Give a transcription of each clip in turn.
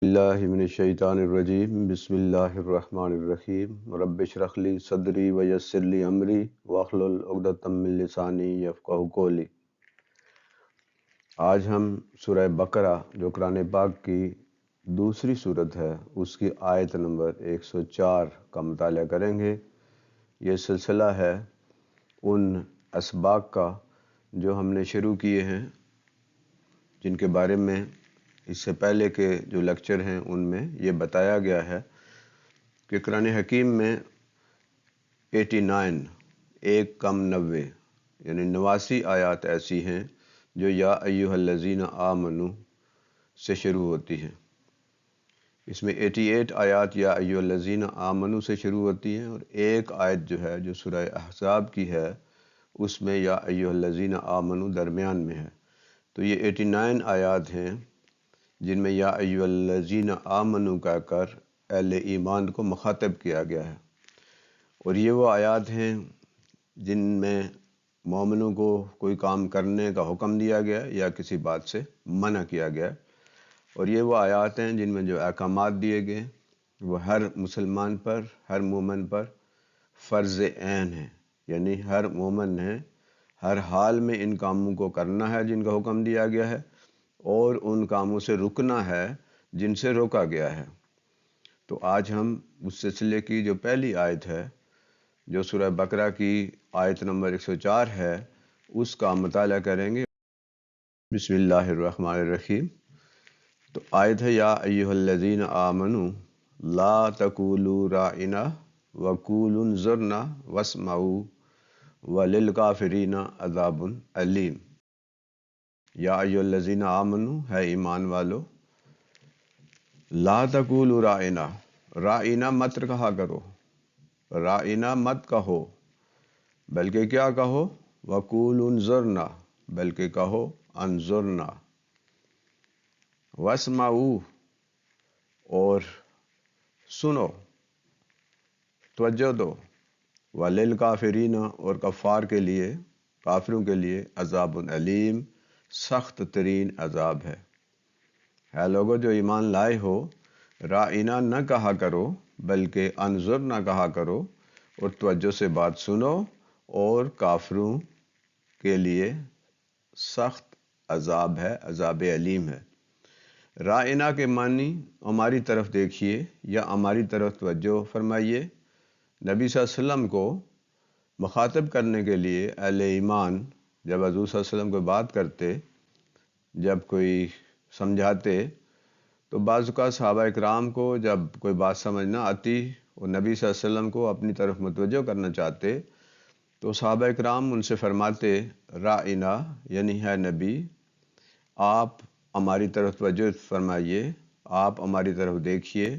اللہ من الشیطان الرجیم بسم اللہ الرحمن الرحیم رب اشرح لی صدری ویسر لی امری واحلل عقدۃ من لسانی یفقہوا قولی۔ آج ہم سورہ بقرہ جو قرآن پاک کی دوسری سورت ہے اس کی آیت نمبر 104 کا مطالعہ کریں گے۔ یہ سلسلہ ہے ان اسباق کا جو ہم نے شروع کیے ہیں، جن کے بارے میں اس سے پہلے کے جو لیکچر ہیں ان میں یہ بتایا گیا ہے کہ قرآن حکیم میں 89 ایک کم 90 یعنی 89 آیات ایسی ہیں جو یا ایھا الذین آمنو سے شروع ہوتی ہیں۔ اس میں 88 آیات یا ایھا الذین آمنو سے شروع ہوتی ہیں، اور ایک آیت جو ہے جو سورہ احزاب کی ہے اس میں یا ایھا الذین آمنو درمیان میں ہے۔ تو یہ 89 آیات ہیں جن میں یا ایھا الذین آمنو کہہ کر اہل ایمان کو مخاطب کیا گیا ہے، اور یہ وہ آیات ہیں جن میں مومنوں کو کوئی کام کرنے کا حکم دیا گیا یا کسی بات سے منع کیا گیا، اور یہ وہ آیات ہیں جن میں جو احکامات دیے گئے وہ ہر مسلمان پر، ہر مومن پر فرض عین ہے، یعنی ہر مومن نے ہر حال میں ان کاموں کو کرنا ہے جن کا حکم دیا گیا ہے، اور ان کاموں سے رکنا ہے جن سے روکا گیا ہے۔ تو آج ہم اس سلسلے کی جو پہلی آیت ہے جو سورہ بقرہ کی آیت نمبر 104 ہے اس کا مطالعہ کریں گے۔ بسم اللہ الرحمن الرحیم۔ تو آیت ہے یا ایھا الذین آمنوا لا تقولوا راعنا وقولوا انظرنا واسمعوا وللکافرین عذاب علیم۔ یا ایھا الذین آمنوا، ہے ایمان والو، لا تقولوا راعنا، راعنا مت کہا کرو، راعنا مت کہو، بلکہ کیا کہو، وقولوا انظرنا، بلکہ کہو انظرنا، واسمعوا، اور سنو، توجہ دو، وللکافرین، اور کفار کے لیے، کافروں کے لیے، عذاب علیم، سخت ترین عذاب ہے لوگو جو ایمان لائے ہو، راعنا نہ کہا کرو بلکہ انظرنا کہا کرو، اور توجہ سے بات سنو، اور کافروں کے لیے سخت عذاب ہے، عذاب علیم ہے۔ راعنا کے معنی ہماری طرف دیکھیے یا ہماری طرف توجہ فرمائیے۔ نبی صلی اللہ علیہ وسلم کو مخاطب کرنے کے لیے اہل ایمان جب حضور صلی اللہ علیہ وسلم کو بات کرتے، جب کوئی سمجھاتے، تو بعض اوقات صحابہ اکرام کو جب کوئی بات سمجھ نہ آتی اور نبی صلی اللہ علیہ وسلم کو اپنی طرف متوجہ کرنا چاہتے تو صحابہ اکرام ان سے فرماتے راعنا، یعنی ہے نبی آپ ہماری طرف توجہ فرمائیے، آپ ہماری طرف دیکھیے،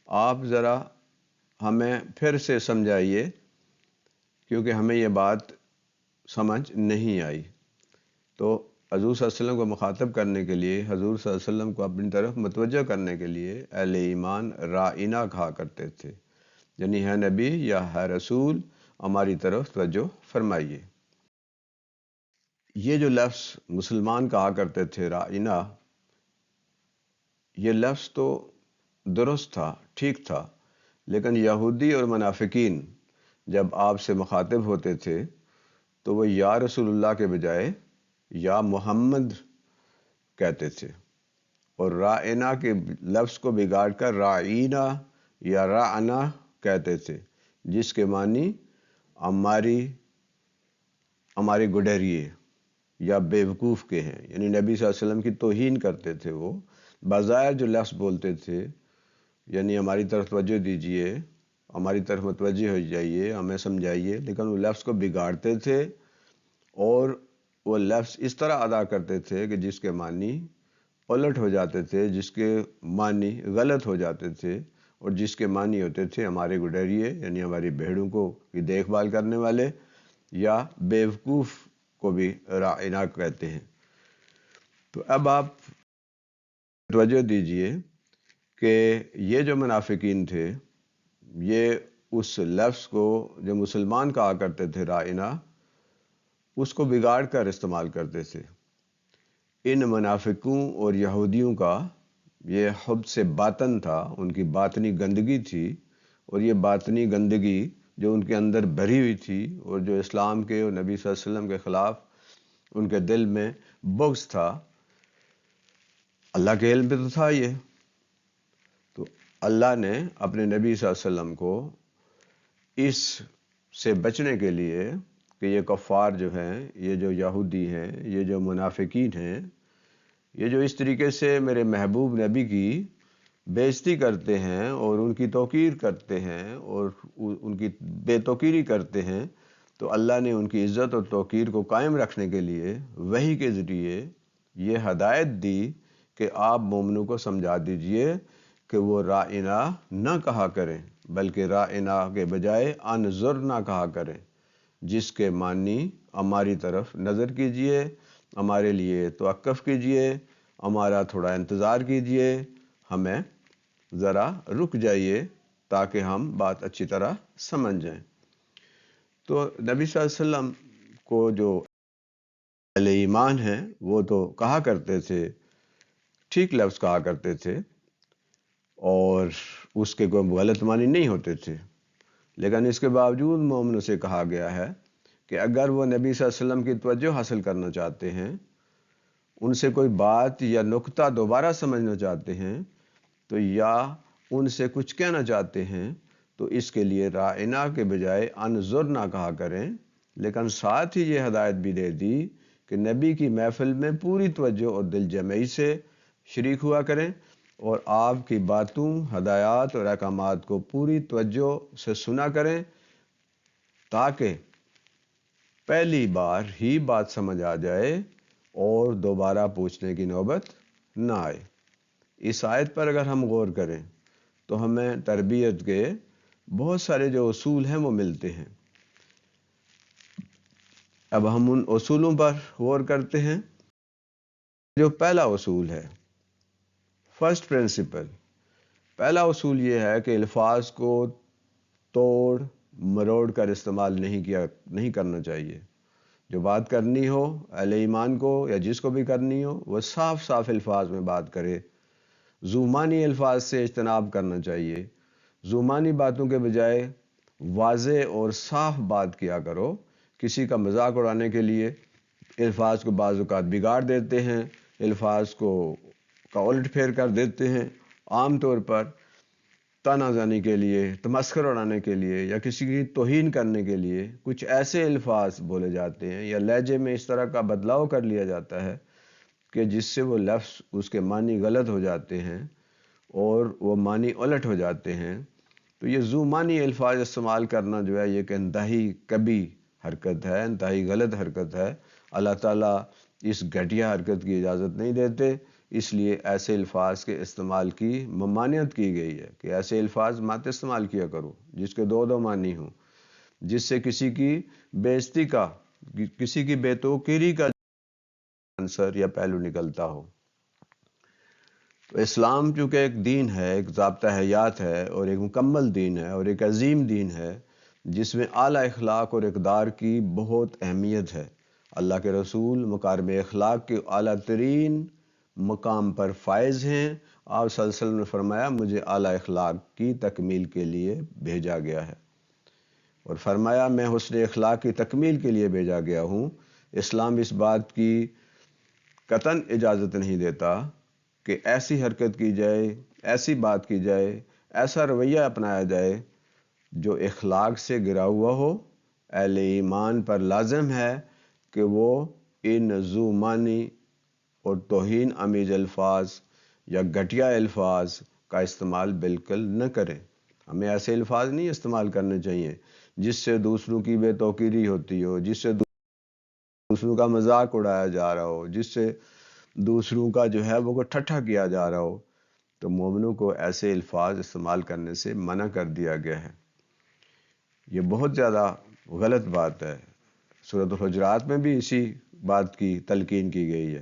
آپ ذرا ہمیں پھر سے سمجھائیے کیونکہ ہمیں یہ بات سمجھ نہیں آئی۔ تو حضور صلی اللہ علیہ وسلم کو مخاطب کرنے کے لیے، حضور صلی اللہ علیہ وسلم کو اپنی طرف متوجہ کرنے کے لیے اہل ایمان راعنا کہا کرتے تھے، یعنی ہے نبی یا ہے رسول ہماری طرف توجہ فرمائیے۔ یہ جو لفظ مسلمان کہا کرتے تھے راعنا، یہ لفظ تو درست تھا، ٹھیک تھا، لیکن یہودی اور منافقین جب آپ سے مخاطب ہوتے تھے تو وہ یا رسول اللہ کے بجائے یا محمد کہتے تھے، اور راعنا کے لفظ کو بگاڑ کر راعینا یا راعنا کہتے تھے، جس کے معنی ہمارے گڈریے یا بیوقوف کے ہیں، یعنی نبی صلی اللہ علیہ وسلم کی توہین کرتے تھے۔ وہ بظاہر جو لفظ بولتے تھے، یعنی ہماری طرف توجہ دیجئے، ہماری طرف متوجہ ہو جائیے، ہمیں سمجھائیے، لیکن وہ لفظ کو بگاڑتے تھے اور وہ لفظ اس طرح ادا کرتے تھے کہ جس کے معنی الٹ ہو جاتے تھے، جس کے معنی غلط ہو جاتے تھے، اور جس کے معنی ہوتے تھے ہمارے گڈریے، یعنی ہماری بھیڑوں کو کی دیکھ بھال کرنے والے، یا بیوقوف کو بھی راعنا کہتے ہیں۔ تو اب آپ توجہ دیجئے کہ یہ جو منافقین تھے، یہ اس لفظ کو جو مسلمان کہا کرتے تھے راعنا، اس کو بگاڑ کر استعمال کرتے تھے۔ ان منافقوں اور یہودیوں کا یہ حب سے باطن تھا، ان کی باطنی گندگی تھی، اور یہ باطنی گندگی جو ان کے اندر بھری ہوئی تھی اور جو اسلام کے اور نبی صلی اللہ علیہ وسلم کے خلاف ان کے دل میں بغض تھا، اللہ کے علم پہ تو تھا یہ. تو اللہ نے اپنے نبی صلی اللہ علیہ وسلم کو اس سے بچنے کے لیے کہ یہ کفار جو ہیں، یہ جو یہودی ہیں، یہ جو منافقین ہیں، یہ جو اس طریقے سے میرے محبوب نبی کی بے عزتی کرتے ہیں اور ان کی توقیر کرتے ہیں اور ان کی بے توقیری کرتے ہیں، تو اللہ نے ان کی عزت اور توقیر کو قائم رکھنے کے لیے وحی کے ذریعے یہ ہدایت دی کہ آپ مومنوں کو سمجھا دیجئے کہ وہ رائنا نہ کہا کریں، بلکہ رائنا کے بجائے انظر نہ کہا کریں، جس کے معنی ہماری طرف نظر کیجئے، ہمارے لیے توقف کیجئے، ہمارا تھوڑا انتظار کیجئے، ہمیں ذرا رک جائیے تاکہ ہم بات اچھی طرح سمجھ جائیں. تو نبی صلی اللہ علیہ وسلم کو جو اہل ایمان ہیں وہ تو کہا کرتے تھے، ٹھیک لفظ کہا کرتے تھے اور اس کے کوئی غلط معنی نہیں ہوتے تھے، لیکن اس کے باوجود مومنوں سے کہا گیا ہے کہ اگر وہ نبی صلی اللہ علیہ وسلم کی توجہ حاصل کرنا چاہتے ہیں، ان سے کوئی بات یا نکتہ دوبارہ سمجھنا چاہتے ہیں، تو یا ان سے کچھ کہنا چاہتے ہیں، تو اس کے لیے رائنا کے بجائے انظر نہ کہا کریں، لیکن ساتھ ہی یہ ہدایت بھی دے دی کہ نبی کی محفل میں پوری توجہ اور دل جمعی سے شریک ہوا کریں اور آپ کی باتوں، ہدایات اور احکامات کو پوری توجہ سے سنا کریں، تاکہ پہلی بار ہی بات سمجھ آ جائے اور دوبارہ پوچھنے کی نوبت نہ آئے. اس آیت پر اگر ہم غور کریں تو ہمیں تربیت کے بہت سارے جو اصول ہیں وہ ملتے ہیں. اب ہم ان اصولوں پر غور کرتے ہیں. جو پہلا اصول ہے، فرسٹ پرنسپل، پہلا اصول یہ ہے کہ الفاظ کو توڑ مروڑ کر استعمال نہیں کرنا چاہیے. جو بات کرنی ہو اہل ایمان کو یا جس کو بھی کرنی ہو، وہ صاف صاف الفاظ میں بات کرے. زبانی الفاظ سے اجتناب کرنا چاہیے. زبانی باتوں کے بجائے واضح اور صاف بات کیا کرو. کسی کا مذاق اڑانے کے لیے الفاظ کو بعض اوقات بگاڑ دیتے ہیں، الفاظ کو الٹ پھیر کر دیتے ہیں. عام طور پر طعنہ زنی کے لیے، تمسخر اڑانے کے لیے یا کسی کی توہین کرنے کے لیے کچھ ایسے الفاظ بولے جاتے ہیں یا لہجے میں اس طرح کا بدلاؤ کر لیا جاتا ہے کہ جس سے وہ لفظ، اس کے معنی غلط ہو جاتے ہیں اور وہ معنی الٹ ہو جاتے ہیں. تو یہ زبانی الفاظ استعمال کرنا جو ہے یہ کہ انتہائی کبھی حرکت ہے، انتہائی غلط حرکت ہے. اللہ تعالیٰ اس گھٹیا حرکت کی اجازت نہیں دیتے، اس لیے ایسے الفاظ کے استعمال کی ممانعت کی گئی ہے کہ ایسے الفاظ مت استعمال کیا کرو جس کے دو معنی ہوں، جس سے کسی کی بے عزتی کا، کسی کی بے توقیری کا عنصر یا پہلو نکلتا ہو. تو اسلام چونکہ ایک دین ہے، ایک ضابطہ حیات ہے اور ایک مکمل دین ہے اور ایک عظیم دین ہے جس میں اعلیٰ اخلاق اور اقدار کی بہت اہمیت ہے. اللہ کے رسول مکارم اخلاق کے اعلیٰ ترین مقام پر فائز ہیں. آپ صلی اللہ علیہ وسلم نے فرمایا مجھے اعلیٰ اخلاق کی تکمیل کے لیے بھیجا گیا ہے، اور فرمایا میں حسن اخلاق کی تکمیل کے لیے بھیجا گیا ہوں. اسلام اس بات کی قطعاً اجازت نہیں دیتا کہ ایسی حرکت کی جائے، ایسی بات کی جائے، ایسا رویہ اپنایا جائے جو اخلاق سے گرا ہوا ہو. اہل ایمان پر لازم ہے کہ وہ ان زبانی اور توہین آمیز الفاظ یا گھٹیا الفاظ کا استعمال بالکل نہ کریں. ہمیں ایسے الفاظ نہیں استعمال کرنے چاہیے جس سے دوسروں کی بے توقیری ہوتی ہو، جس سے دوسروں کا مذاق اڑایا جا رہا ہو، جس سے دوسروں کا جو ہے وہ ٹھٹھا کیا جا رہا ہو. تو مومنوں کو ایسے الفاظ استعمال کرنے سے منع کر دیا گیا ہے. یہ بہت زیادہ غلط بات ہے. سورۃ الحجرات میں بھی اسی بات کی تلقین کی گئی ہے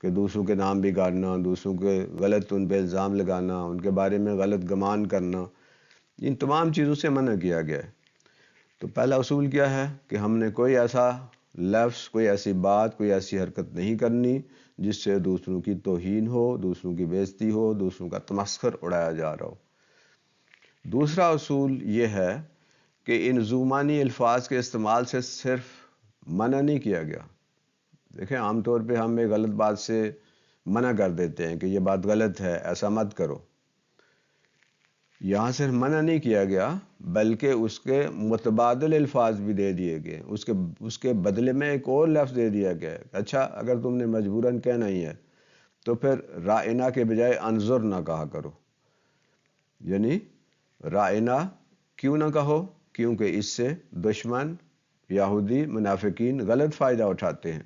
کہ دوسروں کے نام بگاڑنا، دوسروں کے غلط ان پہ الزام لگانا، ان کے بارے میں غلط گمان کرنا، ان تمام چیزوں سے منع کیا گیا ہے. تو پہلا اصول کیا ہے کہ ہم نے کوئی ایسا لفظ، کوئی ایسی بات، کوئی ایسی حرکت نہیں کرنی جس سے دوسروں کی توہین ہو، دوسروں کی بےعزتی ہو، دوسروں کا تمسخر اڑایا جا رہا ہو۔ دوسرا اصول یہ ہے کہ ان زبانی الفاظ کے استعمال سے صرف منع نہیں کیا گیا۔ دیکھیں عام طور پہ ہم ایک غلط بات سے منع کر دیتے ہیں کہ یہ بات غلط ہے، ایسا مت کرو۔ یہاں صرف منع نہیں کیا گیا بلکہ اس کے متبادل الفاظ بھی دے دیے گئے، اس کے بدلے میں ایک اور لفظ دے دیا گیا ہے۔ اچھا اگر تم نے مجبوراً کہنا ہی ہے تو پھر رائنا کے بجائے انظر نہ کہا کرو۔ یعنی رائنا کیوں نہ کہو؟ کیونکہ اس سے دشمن، یہودی، منافقین غلط فائدہ اٹھاتے ہیں۔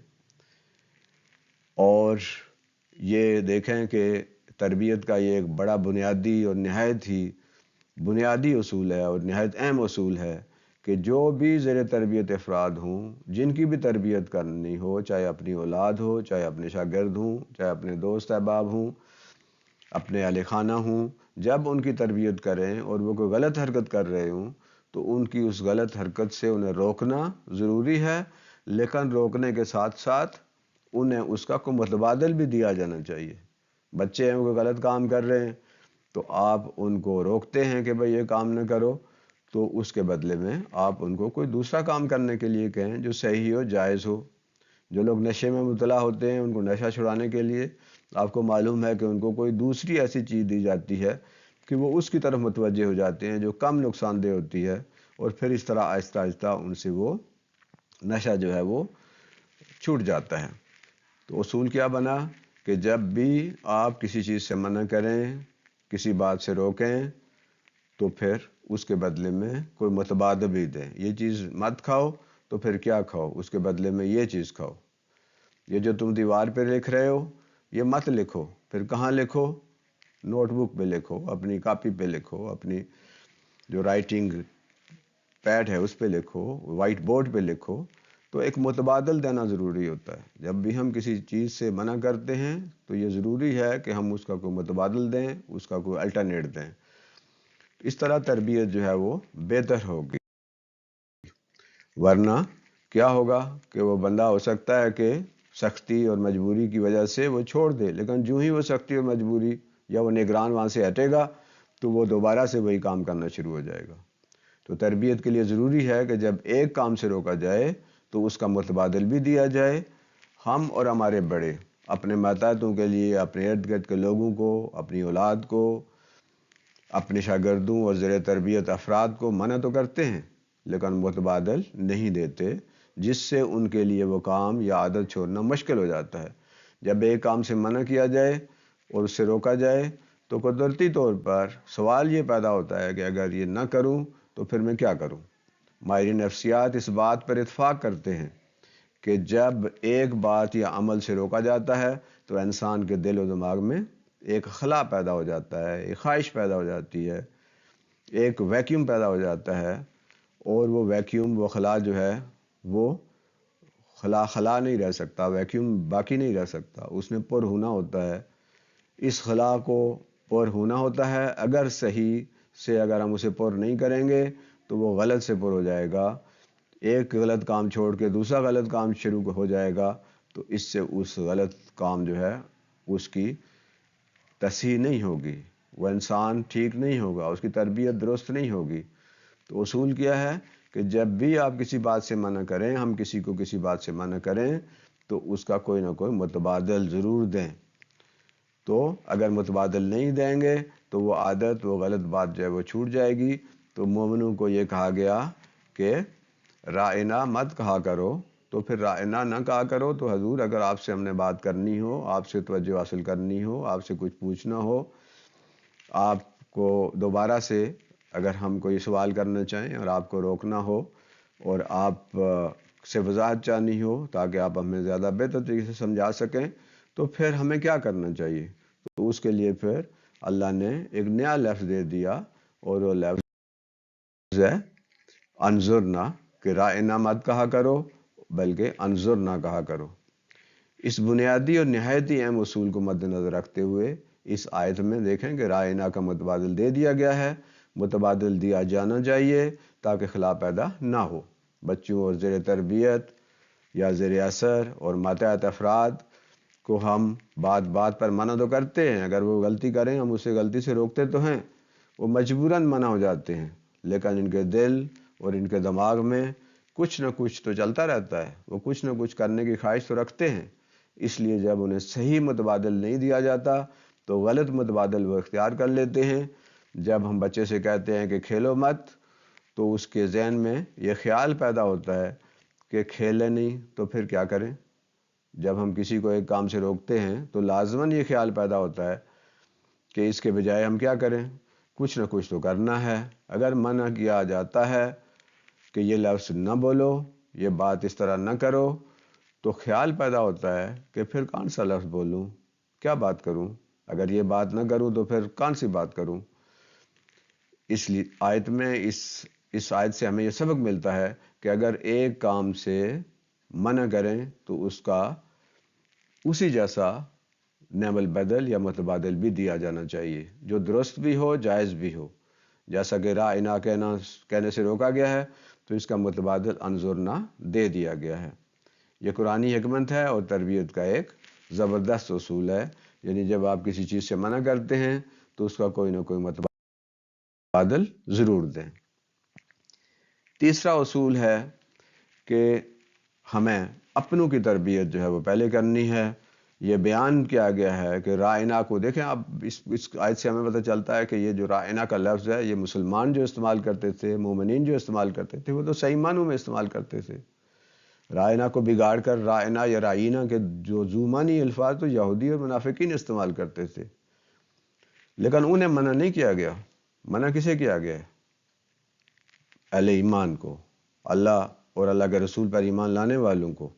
اور یہ دیکھیں کہ تربیت کا یہ ایک بڑا بنیادی اور نہایت ہی بنیادی اصول ہے اور نہایت اہم اصول ہے کہ جو بھی زیر تربیت افراد ہوں، جن کی بھی تربیت کرنی ہو، چاہے اپنی اولاد ہو، چاہے اپنے شاگرد ہوں، چاہے اپنے دوست احباب ہوں، اپنے اہل خانہ ہوں، جب ان کی تربیت کریں اور وہ کوئی غلط حرکت کر رہے ہوں تو ان کی اس غلط حرکت سے انہیں روکنا ضروری ہے، لیکن روکنے کے ساتھ ساتھ انہیں اس کا کوئی متبادل بھی دیا جانا چاہیے۔ بچے ہیں کوئی غلط کام کر رہے ہیں تو آپ ان کو روکتے ہیں کہ بھئی یہ کام نہ کرو، تو اس کے بدلے میں آپ ان کو کوئی دوسرا کام کرنے کے لیے کہیں جو صحیح ہو، جائز ہو۔ جو لوگ نشے میں مبتلا ہوتے ہیں ان کو نشہ چھڑانے کے لیے آپ کو معلوم ہے کہ ان کو کوئی دوسری ایسی چیز دی جاتی ہے کہ وہ اس کی طرف متوجہ ہو جاتے ہیں جو کم نقصان دہ ہوتی ہے، اور پھر اس طرح آہستہ آہستہ ان سے وہ نشہ جو ہے وہ چھوٹ جاتا ہے۔ تو اصول کیا بنا کہ جب بھی آپ کسی چیز سے منع کریں، کسی بات سے روکیں، تو پھر اس کے بدلے میں کوئی متبادل بھی دیں۔ یہ چیز مت کھاؤ تو پھر کیا کھاؤ؟ اس کے بدلے میں یہ چیز کھاؤ۔ یہ جو تم دیوار پہ لکھ رہے ہو یہ مت لکھو، پھر کہاں لکھو؟ نوٹ بک پہ لکھو، اپنی کاپی پہ لکھو، اپنی جو رائٹنگ پیڈ ہے اس پہ لکھو، وائٹ بورڈ پہ لکھو۔ تو ایک متبادل دینا ضروری ہوتا ہے۔ جب بھی ہم کسی چیز سے منع کرتے ہیں تو یہ ضروری ہے کہ ہم اس کا کوئی متبادل دیں، اس کا کوئی الٹرنیٹ دیں۔ اس طرح تربیت جو ہے وہ بہتر ہوگی۔ ورنہ کیا ہوگا کہ وہ بندہ ہو سکتا ہے کہ سختی اور مجبوری کی وجہ سے وہ چھوڑ دے، لیکن جو ہی وہ سختی اور مجبوری یا وہ نگران وہاں سے ہٹے گا تو وہ دوبارہ سے وہی کام کرنا شروع ہو جائے گا۔ تو تربیت کے لیے ضروری ہے کہ جب ایک کام سے روکا جائے تو اس کا متبادل بھی دیا جائے۔ ہم اور ہمارے بڑے اپنے ماتحتوں کے لیے، اپنے ارد گرد کے لوگوں کو، اپنی اولاد کو، اپنے شاگردوں اور زیر تربیت افراد کو منع تو کرتے ہیں لیکن متبادل نہیں دیتے، جس سے ان کے لیے وہ کام یا عادت چھوڑنا مشکل ہو جاتا ہے۔ جب ایک کام سے منع کیا جائے اور اس سے روکا جائے تو قدرتی طور پر سوال یہ پیدا ہوتا ہے کہ اگر یہ نہ کروں تو پھر میں کیا کروں؟ ماہرین نفسیات اس بات پر اتفاق کرتے ہیں کہ جب ایک بات یا عمل سے روکا جاتا ہے تو انسان کے دل و دماغ میں ایک خلا پیدا ہو جاتا ہے، ایک خواہش پیدا ہو جاتی ہے، ایک ویکیوم پیدا ہو جاتا ہے، اور وہ ویکیوم، وہ خلا جو ہے وہ خلا نہیں رہ سکتا، ویکیوم باقی نہیں رہ سکتا، اس میں پر ہونا ہوتا ہے۔ اس خلا کو پر ہونا ہوتا ہے، اگر صحیح سے اگر ہم اسے پر نہیں کریں گے تو وہ غلط سے پر ہو جائے گا، ایک غلط کام چھوڑ کے دوسرا غلط کام شروع ہو جائے گا، تو اس سے اس غلط کام جو ہے اس کی تصحیح نہیں ہوگی، وہ انسان ٹھیک نہیں ہوگا، اس کی تربیت درست نہیں ہوگی۔ تو اصول کیا ہے کہ جب بھی آپ کسی بات سے منع کریں، ہم کسی کو کسی بات سے منع کریں تو اس کا کوئی نہ کوئی متبادل ضرور دیں۔ تو اگر متبادل نہیں دیں گے تو وہ عادت، وہ غلط بات جو ہے وہ چھوٹ جائے گی۔ تو مومنوں کو یہ کہا گیا کہ رائنا مت کہا کرو، تو پھر رائنا نہ کہا کرو تو حضور اگر آپ سے ہم نے بات کرنی ہو، آپ سے توجہ حاصل کرنی ہو، آپ سے کچھ پوچھنا ہو، آپ کو دوبارہ سے اگر ہم کوئی سوال کرنا چاہیں اور آپ کو روکنا ہو اور آپ سے وضاحت چاہنی ہو تاکہ آپ ہمیں زیادہ بہتر طریقے سے سمجھا سکیں، تو پھر ہمیں کیا کرنا چاہیے؟ تو اس کے لیے پھر اللہ نے ایک نیا لفظ دے دیا، اور وہ لفظ ہے انظرنا، کہ رائنا مت کہا کرو بلکہ انظرنا کہا کرو۔ اس بنیادی اور نہایت ہی اہم اصول کو مد نظر رکھتے ہوئے اس آیت میں دیکھیں کہ رائنا کا متبادل دے دیا گیا ہے، متبادل دیا جانا چاہیے تاکہ خلا پیدا نہ ہو۔ بچوں اور زیر تربیت یا زیر اثر اور ماتحت افراد کو ہم بات بات پر منع تو کرتے ہیں، اگر وہ غلطی کریں ہم اسے غلطی سے روکتے تو ہیں، وہ مجبوراً منع ہو جاتے ہیں، لیکن ان کے دل اور ان کے دماغ میں کچھ نہ کچھ تو چلتا رہتا ہے، وہ کچھ نہ کچھ کرنے کی خواہش تو رکھتے ہیں۔ اس لیے جب انہیں صحیح متبادل نہیں دیا جاتا تو غلط متبادل وہ اختیار کر لیتے ہیں۔ جب ہم بچے سے کہتے ہیں کہ کھیلو مت، تو اس کے ذہن میں یہ خیال پیدا ہوتا ہے کہ کھیلے نہیں تو پھر کیا کریں۔ جب ہم کسی کو ایک کام سے روکتے ہیں تو لازماً یہ خیال پیدا ہوتا ہے کہ اس کے بجائے ہم کیا کریں، کچھ نہ کچھ تو کرنا ہے۔ اگر منع کیا جاتا ہے کہ یہ لفظ نہ بولو، یہ بات اس طرح نہ کرو، تو خیال پیدا ہوتا ہے کہ پھر کون سا لفظ بولوں، کیا بات کروں، اگر یہ بات نہ کروں تو پھر کون سی بات کروں۔ اس لیے آیت میں اس آیت سے ہمیں یہ سبق ملتا ہے کہ اگر ایک کام سے منع کریں تو اس کا اسی جیسا نعم البدل یا متبادل بھی دیا جانا چاہیے، جو درست بھی ہو، جائز بھی ہو۔ جیسا کہ رائنا کہنے سے روکا گیا ہے تو اس کا متبادل انظرنا دے دیا گیا ہے۔ یہ قرآنی حکمت ہے اور تربیت کا ایک زبردست اصول ہے، یعنی جب آپ کسی چیز سے منع کرتے ہیں تو اس کا کوئی نہ کوئی متبادل ضرور دیں۔ تیسرا اصول ہے کہ ہمیں اپنوں کی تربیت جو ہے وہ پہلے کرنی ہے۔ یہ بیان کیا گیا ہے کہ رائنا کو دیکھیں، اب اس آیت سے ہمیں پتہ چلتا ہے کہ یہ جو رائنا کا لفظ ہے یہ مسلمان جو استعمال کرتے تھے، مومنین جو استعمال کرتے تھے، وہ تو صحیح معنوں میں استعمال کرتے تھے۔ رائنا کو بگاڑ کر رائنا یا رائینہ کے جو زومانی الفاظ تو یہودی اور منافقین استعمال کرتے تھے، لیکن انہیں منع نہیں کیا گیا۔ منع کسے کیا گیا ہے؟ اہل ایمان کو، اللہ اور اللہ کے رسول پر ایمان لانے والوں کو۔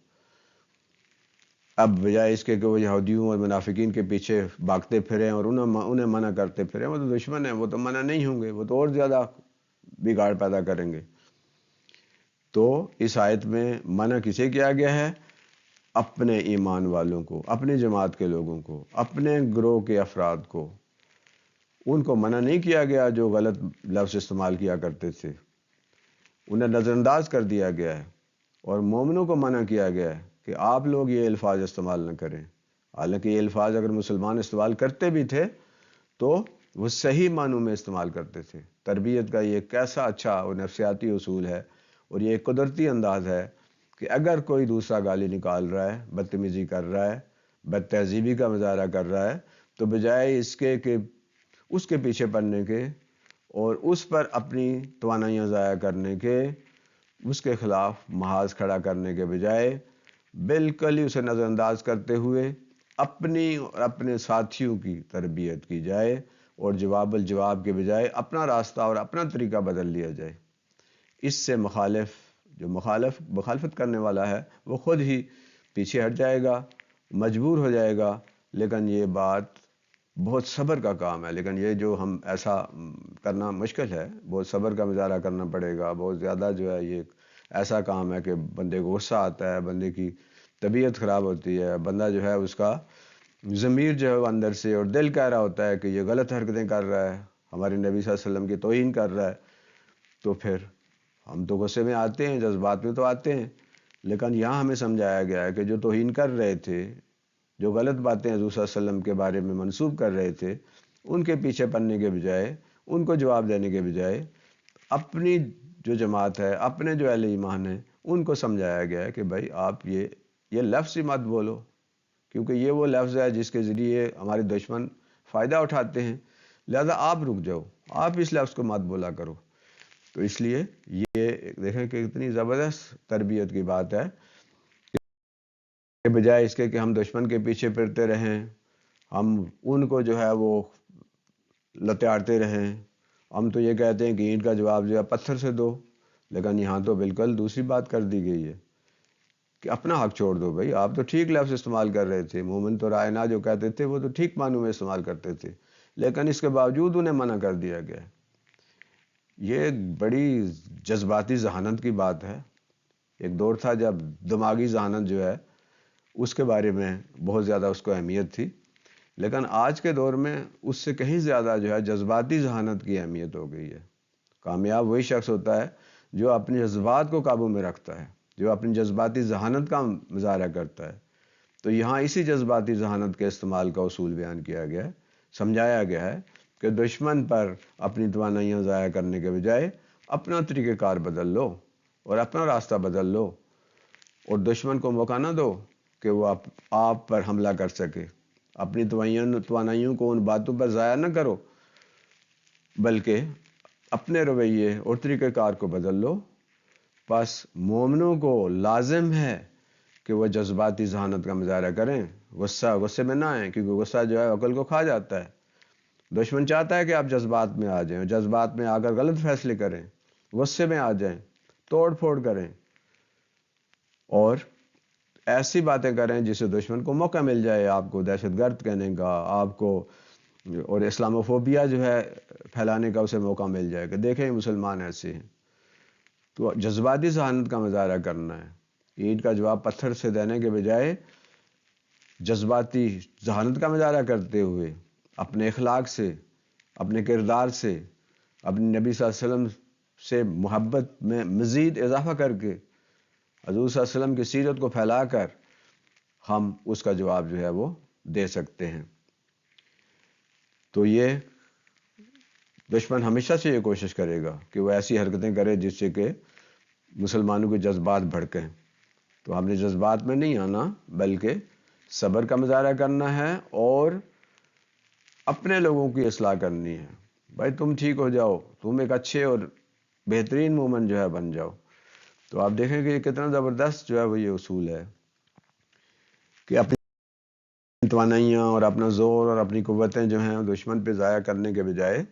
اب بجائے اس کے کہ وہ یہودیوں اور منافقین کے پیچھے بھاگتے پھریں اور انہیں منع کرتے پھریں، وہ تو دشمن ہیں، وہ تو منع نہیں ہوں گے، وہ تو اور زیادہ بگاڑ پیدا کریں گے۔ تو اس آیت میں منع کسے کیا گیا ہے؟ اپنے ایمان والوں کو، اپنی جماعت کے لوگوں کو، اپنے گروہ کے افراد کو۔ ان کو منع نہیں کیا گیا جو غلط لفظ استعمال کیا کرتے تھے، انہیں نظر انداز کر دیا گیا ہے۔ اور مومنوں کو منع کیا گیا ہے کہ آپ لوگ یہ الفاظ استعمال نہ کریں۔ حالانکہ یہ الفاظ اگر مسلمان استعمال کرتے بھی تھے تو وہ صحیح معنوں میں استعمال کرتے تھے۔ تربیت کا یہ کیسا اچھا اور نفسیاتی اصول ہے، اور یہ ایک قدرتی انداز ہے کہ اگر کوئی دوسرا گالی نکال رہا ہے، بدتمیزی کر رہا ہے، بد تہذیبی کا مظاہرہ کر رہا ہے، تو بجائے اس کے کہ اس کے پیچھے پڑنے کے اور اس پر اپنی توانائیاں ضائع کرنے کے، اس کے خلاف محاذ کھڑا کرنے کے بجائے بالکل ہی اسے نظر انداز کرتے ہوئے اپنی اور اپنے ساتھیوں کی تربیت کی جائے، اور جواب الجواب کے بجائے اپنا راستہ اور اپنا طریقہ بدل لیا جائے۔ اس سے مخالفت کرنے والا ہے وہ خود ہی پیچھے ہٹ جائے گا، مجبور ہو جائے گا۔ لیکن یہ بات بہت صبر کا کام ہے، لیکن یہ جو ہم ایسا کرنا مشکل ہے، بہت صبر کا مظاہرہ کرنا پڑے گا، بہت زیادہ جو ہے یہ ایسا کام ہے کہ بندے کو غصہ آتا ہے، بندے کی طبیعت خراب ہوتی ہے، بندہ جو ہے اس کا ضمیر جو ہے وہ اندر سے اور دل کہہ رہا ہوتا ہے کہ یہ غلط حرکتیں کر رہا ہے، ہمارے نبی صلی اللہ علیہ وسلم کی توہین کر رہا ہے۔ تو پھر ہم تو غصے میں آتے ہیں، جذبات میں تو آتے ہیں، لیکن یہاں ہمیں سمجھایا گیا ہے کہ جو توہین کر رہے تھے، جو غلط باتیں حضور صلی اللہ علیہ وسلم کے بارے میں منسوب کر رہے تھے، ان کے پیچھے پڑنے کے بجائے، ان کو جواب دینے کے بجائے اپنی جو جماعت ہے، اپنے جو اہل ایمان ہیں، ان کو سمجھایا گیا ہے کہ بھائی آپ یہ لفظ ہی مت بولو، کیونکہ یہ وہ لفظ ہے جس کے ذریعے ہمارے دشمن فائدہ اٹھاتے ہیں، لہذا آپ رک جاؤ، آپ اس لفظ کو مت بولا کرو۔ تو اس لیے یہ دیکھیں کہ اتنی زبردست تربیت کی بات ہے کہ بجائے اس کے کہ ہم دشمن کے پیچھے پھرتے رہیں، ہم ان کو جو ہے وہ لتاڑتے رہیں، ہم تو یہ کہتے ہیں کہ اینٹ کا جواب جو ہے پتھر سے دو، لیکن یہاں تو بالکل دوسری بات کر دی گئی ہے کہ اپنا حق چھوڑ دو۔ بھائی آپ تو ٹھیک لفظ استعمال کر رہے تھے، مومن تو رائنا جو کہتے تھے وہ تو ٹھیک معنوں میں استعمال کرتے تھے، لیکن اس کے باوجود انہیں منع کر دیا گیا۔ یہ ایک بڑی جذباتی ذہانت کی بات ہے۔ ایک دور تھا جب دماغی ذہانت جو ہے اس کے بارے میں بہت زیادہ اس کو اہمیت تھی، لیکن آج کے دور میں اس سے کہیں زیادہ جو ہے جذباتی ذہانت کی اہمیت ہو گئی ہے۔ کامیاب وہی شخص ہوتا ہے جو اپنے جذبات کو قابو میں رکھتا ہے، جو اپنی جذباتی ذہانت کا مظاہرہ کرتا ہے۔ تو یہاں اسی جذباتی ذہانت کے استعمال کا اصول بیان کیا گیا ہے، سمجھایا گیا ہے کہ دشمن پر اپنی توانائیاں ضائع کرنے کے بجائے اپنا طریقہ کار بدل لو اور اپنا راستہ بدل لو، اور دشمن کو موقع نہ دو کہ وہ آپ پر حملہ کر سکے۔ اپنی توانائیوں کو ان باتوں پر ضائع نہ کرو، بلکہ اپنے رویے اور طریقہ کار کو بدل لو۔ پس مومنوں کو لازم ہے کہ وہ جذباتی ذہانت کا مظاہرہ کریں، غصے میں نہ آئیں، کیونکہ غصہ جو ہے عقل کو کھا جاتا ہے۔ دشمن چاہتا ہے کہ آپ جذبات میں آ جائیں، جذبات میں آ کر غلط فیصلے کریں، غصے میں آ جائیں، توڑ پھوڑ کریں اور ایسی باتیں کریں جس سے دشمن کو موقع مل جائے آپ کو دہشت گرد کہنے کا، آپ کو اور اسلاموفوبیا جو ہے پھیلانے کا اسے موقع مل جائے کہ دیکھیں مسلمان ایسے ہیں۔ تو جذباتی ذہانت کا مظاہرہ کرنا ہے، اینٹ کا جواب پتھر سے دینے کے بجائے جذباتی ذہانت کا مظاہرہ کرتے ہوئے اپنے اخلاق سے، اپنے کردار سے، اپنے نبی صلی اللہ علیہ وسلم سے محبت میں مزید اضافہ کر کے، حضور صلی اللہ علیہ وسلم کی سیرت کو پھیلا کر ہم اس کا جواب جو ہے وہ دے سکتے ہیں۔ تو یہ دشمن ہمیشہ سے یہ کوشش کرے گا کہ وہ ایسی حرکتیں کرے جس سے کہ مسلمانوں کے جذبات بھڑکیں۔ تو ہم نے جذبات میں نہیں آنا، بلکہ صبر کا مظاہرہ کرنا ہے اور اپنے لوگوں کی اصلاح کرنی ہے۔ بھائی تم ٹھیک ہو جاؤ، تم ایک اچھے اور بہترین مومن جو ہے بن جاؤ۔ تو آپ دیکھیں کہ یہ کتنا زبردست جو ہے وہ یہ اصول ہے کہ اپنی توانائیاں اور اپنا زور اور اپنی قوتیں جو ہیں دشمن پہ ضائع کرنے کے بجائے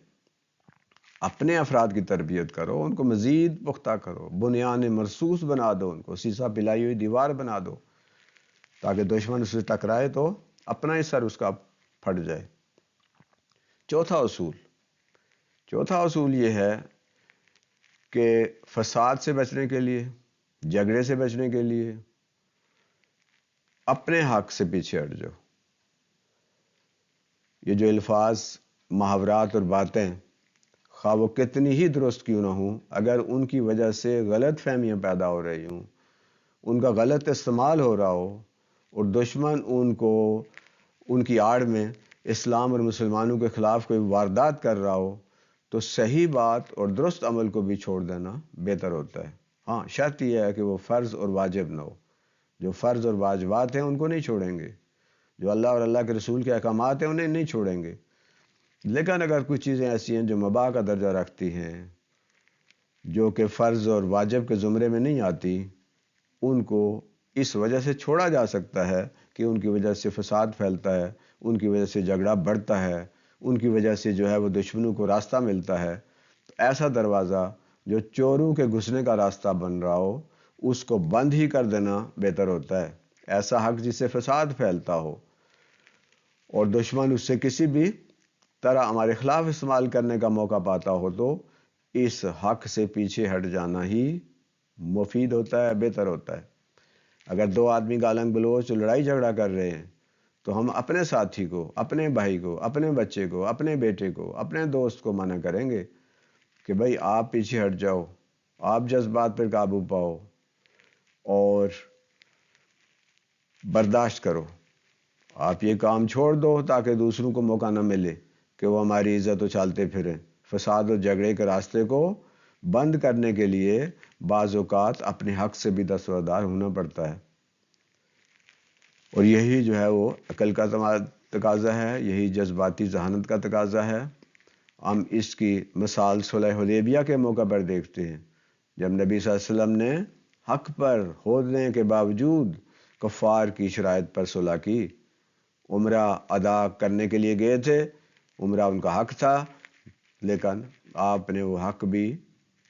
اپنے افراد کی تربیت کرو، ان کو مزید پختہ کرو، بنیان مرصوص بنا دو، ان کو سیسا پلائی ہوئی دیوار بنا دو تاکہ دشمن اس سے ٹکرائے تو اپنا ہی سر اس کا پھٹ جائے۔ چوتھا اصول یہ ہے کہ فساد سے بچنے کے لیے، جھگڑے سے بچنے کے لیے اپنے حق سے پیچھے ہٹ جاؤ۔ یہ جو الفاظ، محاورات اور باتیں خواہ وہ کتنی ہی درست کیوں نہ ہوں، اگر ان کی وجہ سے غلط فہمیاں پیدا ہو رہی ہوں، ان کا غلط استعمال ہو رہا ہو اور دشمن ان کی آڑ میں اسلام اور مسلمانوں کے خلاف کوئی واردات کر رہا ہو، تو صحیح بات اور درست عمل کو بھی چھوڑ دینا بہتر ہوتا ہے۔ ہاں، شرط یہ ہے کہ وہ فرض اور واجب نہ ہو۔ جو فرض اور واجبات ہیں ان کو نہیں چھوڑیں گے، جو اللہ اور اللہ کے رسول کے احکامات ہیں انہیں نہیں چھوڑیں گے، لیکن اگر کچھ چیزیں ایسی ہیں جو مباح کا درجہ رکھتی ہیں، جو کہ فرض اور واجب کے زمرے میں نہیں آتی، ان کو اس وجہ سے چھوڑا جا سکتا ہے کہ ان کی وجہ سے فساد پھیلتا ہے، ان کی وجہ سے جھگڑا بڑھتا ہے، ان کی وجہ سے جو ہے وہ دشمنوں کو راستہ ملتا ہے۔ تو ایسا دروازہ جو چوروں کے گھسنے کا راستہ بن رہا ہو، اس کو بند ہی کر دینا بہتر ہوتا ہے۔ ایسا حق جس سے فساد پھیلتا ہو اور دشمن اس سے کسی بھی طرح ہمارے خلاف استعمال کرنے کا موقع پاتا ہو، تو اس حق سے پیچھے ہٹ جانا ہی مفید ہوتا ہے، بہتر ہوتا ہے۔ اگر دو آدمی گالنگ گلوچ لڑائی جھگڑا کر رہے ہیں تو ہم اپنے ساتھی کو، اپنے بھائی کو، اپنے بچے کو، اپنے بیٹے کو، اپنے دوست کو منع کریں گے کہ بھائی آپ پیچھے ہٹ جاؤ، آپ جذبات پر قابو پاؤ اور برداشت کرو، آپ یہ کام چھوڑ دو تاکہ دوسروں کو موقع نہ ملے کہ وہ ہماری عزت اچھالتے پھریں۔ فساد اور جھگڑے کے راستے کو بند کرنے کے لیے بعض اوقات اپنے حق سے بھی دستبردار ہونا پڑتا ہے، اور یہی جو ہے وہ عقل کا تقاضا ہے، یہی جذباتی ذہانت کا تقاضا ہے۔ ہم اس کی مثال صلح حدیبیہ کے موقع پر دیکھتے ہیں، جب نبی صلی اللہ علیہ وسلم نے حق پر ہونے کے باوجود کفار کی شرائط پر صلح کی۔ عمرہ ادا کرنے کے لیے گئے تھے، عمرہ ان کا حق تھا، لیکن آپ نے وہ حق بھی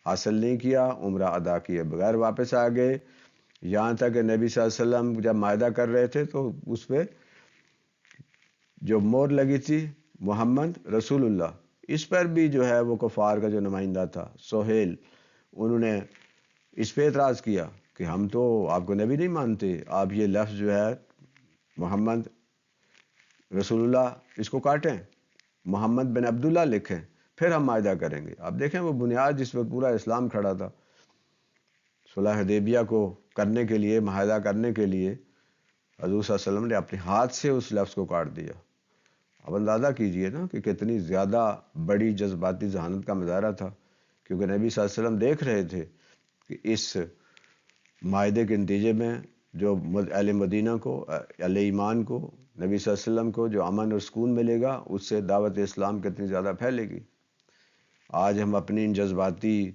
حاصل نہیں کیا، عمرہ ادا کیے بغیر واپس آ گئے۔ یہاں تک کہ نبی صلی اللہ علیہ وسلم جب معاہدہ کر رہے تھے تو اس پہ جو مہر لگی تھی محمد رسول اللہ، اس پر بھی جو ہے وہ کفار کا جو نمائندہ تھا سہیل، انہوں نے اس پہ اعتراض کیا کہ ہم تو آپ کو نبی نہیں مانتے، آپ یہ لفظ جو ہے محمد رسول اللہ اس کو کاٹیں، محمد بن عبداللہ لکھیں، پھر ہم معاہدہ کریں گے۔ آپ دیکھیں وہ بنیاد جس پر پورا اسلام کھڑا تھا، صلح حدیبیہ کو کرنے کے لیے، معاہدہ کرنے کے لیے حضور صلی اللہ علیہ وسلم نے اپنے ہاتھ سے اس لفظ کو کاٹ دیا۔ اب اندازہ کیجئے نا کہ کتنی زیادہ بڑی جذباتی ذہانت کا مظاہرہ تھا، کیونکہ نبی صلی اللہ علیہ وسلم دیکھ رہے تھے کہ اس معاہدے کے نتیجے میں جو اہل مدینہ کو، اہل ایمان کو، نبی صلی اللہ علیہ وسلم کو جو امن اور سکون ملے گا، اس سے دعوت اسلام کتنی زیادہ پھیلے گی۔ آج ہم اپنی ان جذباتی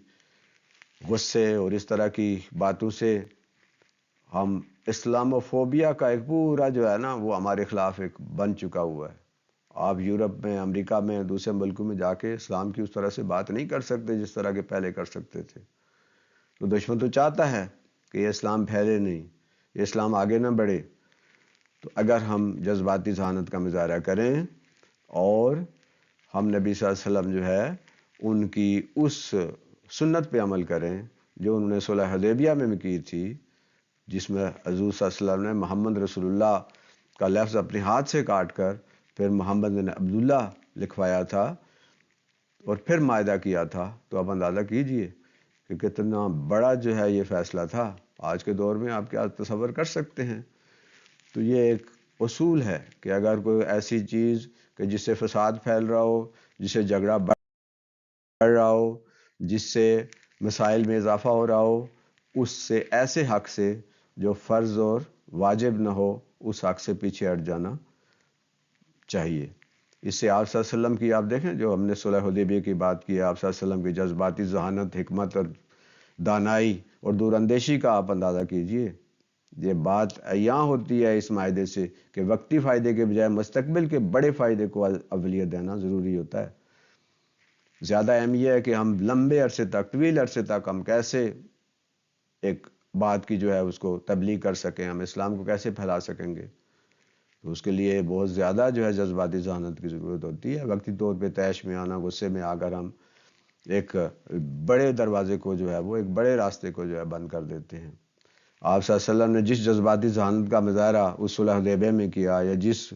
غصے اور اس طرح کی باتوں سے ہم اسلاموفوبیا کا ایک پورا جو ہے نا وہ ہمارے خلاف ایک بن چکا ہوا ہے۔ آپ یورپ میں، امریکہ میں، دوسرے ملکوں میں جا کے اسلام کی اس طرح سے بات نہیں کر سکتے جس طرح کے پہلے کر سکتے تھے۔ تو دشمن تو چاہتا ہے کہ یہ اسلام پھیلے نہیں، یہ اسلام آگے نہ بڑھے۔ تو اگر ہم جذباتی ذہانت کا مظاہرہ کریں اور ہم نبی صلی اللہ علیہ وسلم جو ہے ان کی اس سنت پہ عمل کریں جو انہوں نے صلح حدیبیہ میں کی تھی، جس میں حضور صلی اللہ علیہ وسلم نے محمد رسول اللہ کا لفظ اپنے ہاتھ سے کاٹ کر پھر محمد بن عبداللہ لکھوایا تھا اور پھر معاہدہ کیا تھا، تو آپ اندازہ کیجئے کہ کتنا بڑا جو ہے یہ فیصلہ تھا۔ آج کے دور میں آپ کیا تصور کر سکتے ہیں؟ تو یہ ایک اصول ہے کہ اگر کوئی ایسی چیز کہ جس سے فساد پھیل رہا ہو، جس سے جھگڑا بڑھ رہا ہو، جس سے مسائل میں اضافہ ہو رہا ہو، اس سے ایسے حق سے جو فرض اور واجب نہ ہو، اس حق سے پیچھے ہٹ جانا چاہیے۔ اس سے آپ صلی اللہ علیہ وسلم کی آپ دیکھیں، جو ہم نے صلح حدیبیہ کی بات کی ہے، آپ صلی اللہ علیہ وسلم کی جذباتی ذہانت، حکمت اور دانائی اور دور اندیشی کا آپ اندازہ کیجئے۔ یہ بات عیاں ہوتی ہے اس معاہدے سے کہ وقتی فائدے کے بجائے مستقبل کے بڑے فائدے کو اولویت دینا ضروری ہوتا ہے۔ زیادہ اہم یہ ہے کہ ہم لمبے عرصے تک، طویل عرصے تک ہم کیسے ایک بات کی جو ہے اس کو تبلیغ کر سکیں، ہم اسلام کو کیسے پھیلا سکیں گے۔ تو اس کے لیے بہت زیادہ جو ہے جذباتی ذہانت کی ضرورت ہوتی ہے۔ وقتی طور پہ طیش میں آنا، غصے میں آ کر ہم ایک بڑے دروازے کو جو ہے وہ ایک بڑے راستے کو جو ہے بند کر دیتے ہیں۔ آپ صلی اللہ علیہ وسلم نے جس جذباتی ذہانت کا مظاہرہ اس صلح حدیبیہ میں کیا، یا جس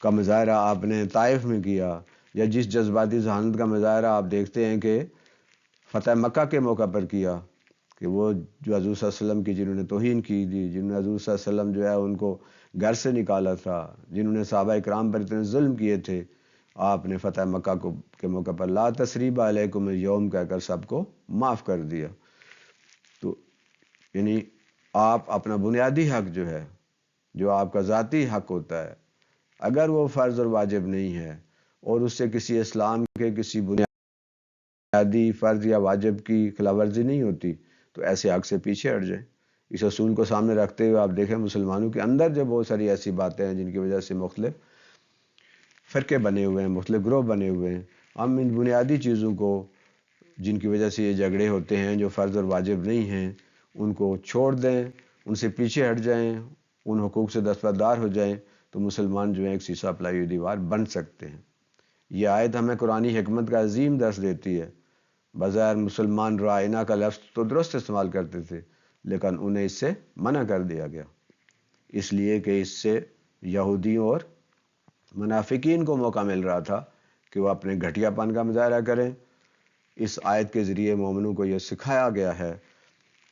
کا مظاہرہ آپ نے طائف میں کیا، یا جس جذباتی ذہانت کا مظاہرہ آپ دیکھتے ہیں کہ فتح مکہ کے موقع پر کیا، کہ وہ جو حضور صلی اللہ علیہ وسلم کی جنہوں نے توہین کی تھی، جنہوں نے حضور صلی اللہ علیہ وسلم جو ہے ان کو گھر سے نکالا تھا، جنہوں نے صحابہ اکرام پر اتنے ظلم کیے تھے، آپ نے فتح مکہ کے موقع پر لا تثریب علیکم الیوم کہہ کر سب کو معاف کر دیا۔ تو یعنی آپ اپنا بنیادی حق جو ہے، جو آپ کا ذاتی حق ہوتا ہے، اگر وہ فرض اور واجب نہیں ہے اور اس سے کسی اسلام کے کسی بنیادی فرض یا واجب کی خلاف ورزی نہیں ہوتی، تو ایسے حق سے پیچھے ہٹ جائیں۔ اس اصول کو سامنے رکھتے ہوئے آپ دیکھیں مسلمانوں کے اندر جو بہت ساری ایسی باتیں ہیں جن کی وجہ سے مختلف فرقے بنے ہوئے ہیں، مختلف گروہ بنے ہوئے ہیں، ہم ان بنیادی چیزوں کو جن کی وجہ سے یہ جھگڑے ہوتے ہیں، جو فرض اور واجب نہیں ہیں، ان کو چھوڑ دیں، ان سے پیچھے ہٹ جائیں، ان حقوق سے دستبردار ہو جائیں، تو مسلمان جو ہیں ایک سیسہ پلائی ہوئی دیوار بن سکتے ہیں۔ یہ آیت ہمیں قرآنی حکمت کا عظیم درس دیتی ہے۔ بظاہر مسلمان رائنا کا لفظ تو درست استعمال کرتے تھے، لیکن انہیں اس سے منع کر دیا گیا، اس لیے کہ اس سے یہودیوں اور منافقین کو موقع مل رہا تھا کہ وہ اپنے گھٹیا پن کا مظاہرہ کریں۔ اس آیت کے ذریعے مومنوں کو یہ سکھایا گیا ہے